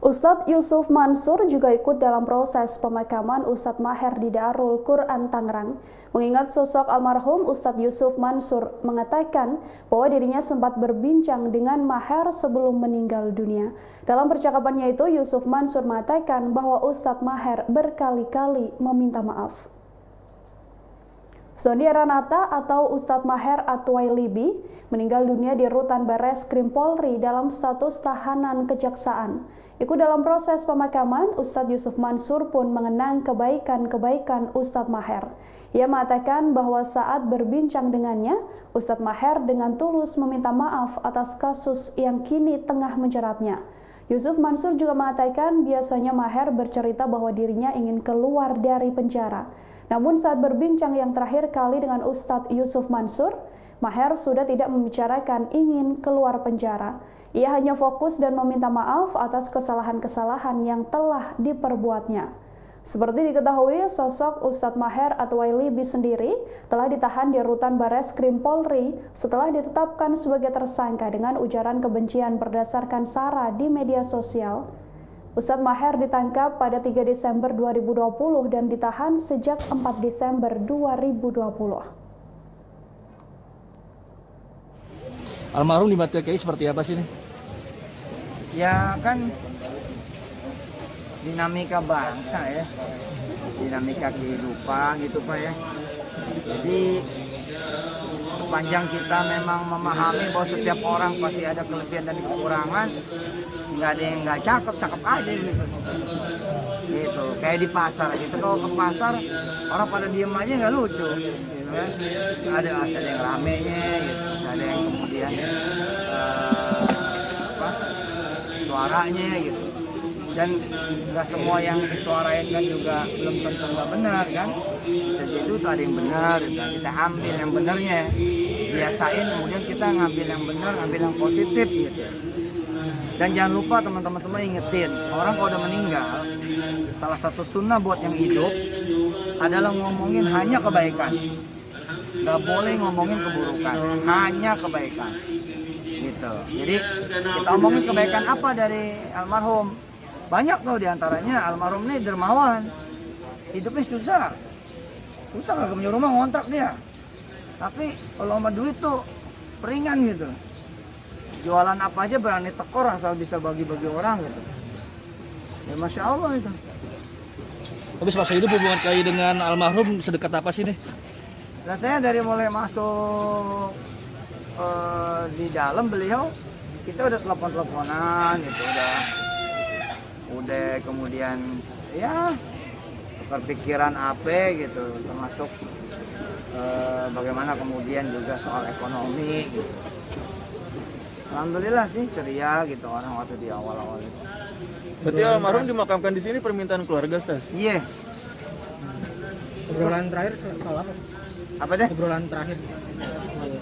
Ustadz Yusuf Mansur juga ikut dalam proses pemakaman Ustadz Maher di Darul Quran Tangerang. Mengingat sosok almarhum, Ustadz Yusuf Mansur mengatakan bahwa dirinya sempat berbincang dengan Maher sebelum meninggal dunia. Dalam percakapannya itu, Yusuf Mansur mengatakan bahwa Ustadz Maher berkali-kali meminta maaf. Sony Ranata atau Ustadz Maher Atwailibi meninggal dunia di Rutan Bareskrim Polri dalam status tahanan kejaksaan. Ikut dalam proses pemakaman, Ustadz Yusuf Mansur pun mengenang kebaikan-kebaikan Ustadz Maher. Ia mengatakan bahwa saat berbincang dengannya, Ustadz Maher dengan tulus meminta maaf atas kasus yang kini tengah menjeratnya. Yusuf Mansur juga mengatakan biasanya Maher bercerita bahwa dirinya ingin keluar dari penjara. Namun saat berbincang yang terakhir kali dengan Ustadz Yusuf Mansur, Maher sudah tidak membicarakan ingin keluar penjara. Ia hanya fokus dan meminta maaf atas kesalahan-kesalahan yang telah diperbuatnya. Seperti diketahui, sosok Ustadz Maher Atwailibi sendiri telah ditahan di Rutan Bareskrim Polri setelah ditetapkan sebagai tersangka dengan ujaran kebencian berdasarkan sara di media sosial. Ustadz Maher ditangkap pada 3 Desember 2020 dan ditahan sejak 4 Desember 2020. Almarhum di mata KI seperti apa sih nih? Ya kan dinamika bangsa ya, dinamika kehidupan gitu Pak ya. Jadi sepanjang kita memang memahami bahwa setiap orang pasti ada kelebihan dan kekurangan, nggak ada yang nggak cakep aja gitu. Gitu kayak di pasar gitu, kalau ke pasar orang pada diem aja nggak lucu gitu kan. Ada yang ramenya gitu, ada yang kemudian suaranya gitu, dan nggak semua yang disuarain kan juga belum tentu nggak benar kan. Bisa jadi itu ada yang benar, kita ambil yang benarnya, biasain kemudian kita ngambil yang benar, ngambil yang positif gitu. Dan jangan lupa teman-teman semua ingetin, orang kalau udah meninggal, salah satu sunnah buat yang hidup adalah ngomongin hanya kebaikan. Nggak boleh ngomongin keburukan, hanya kebaikan. Gitu. Jadi kita omongin kebaikan apa dari almarhum. Banyak tuh diantaranya almarhum ini dermawan, hidupnya susah nggak punya rumah, ngontrak dia. Tapi kalau sama duit tuh peringan gitu. Jualan apa aja berani tekor asal bisa bagi-bagi orang gitu. Ya Masya Allah itu. Tapi semasa hidup hubungan KI dengan almarhum sedekat apa sih nih? Dan saya dari mulai masuk di dalam beliau, kita udah telepon-teleponan gitu, udah kemudian ya berpikiran apa gitu, termasuk bagaimana kemudian juga soal ekonomi gitu. Alhamdulillah sih ceria gitu orang waktu di awal-awal itu. Berarti almarhum dimakamkan di sini permintaan keluarga, Stas? Iya. Obrolan terakhir soal apa? Apa deh? Obrolan terakhir.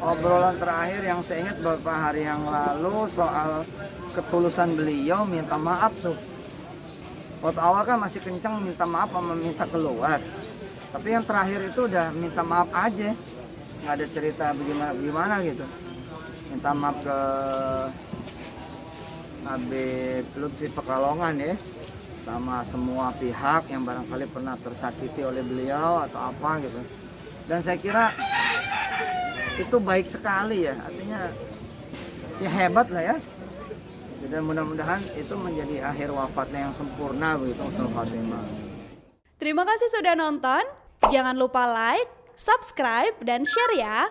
Obrolan terakhir yang saya ingat beberapa hari yang lalu soal ketulusan beliau minta maaf tuh. Waktu awal kan masih kencang minta maaf sama minta keluar. Tapi yang terakhir itu udah minta maaf aja. Nggak ada cerita bagaimana gitu. Minta maaf ke Habib Lutfi Pekalongan ya. Sama semua pihak yang barangkali pernah tersakiti oleh beliau atau apa gitu. Dan saya kira itu baik sekali ya, artinya ya hebat lah ya. Dan mudah-mudahan itu menjadi akhir wafatnya yang sempurna begitu. Terima kasih sudah nonton. Jangan lupa like, subscribe, dan share ya.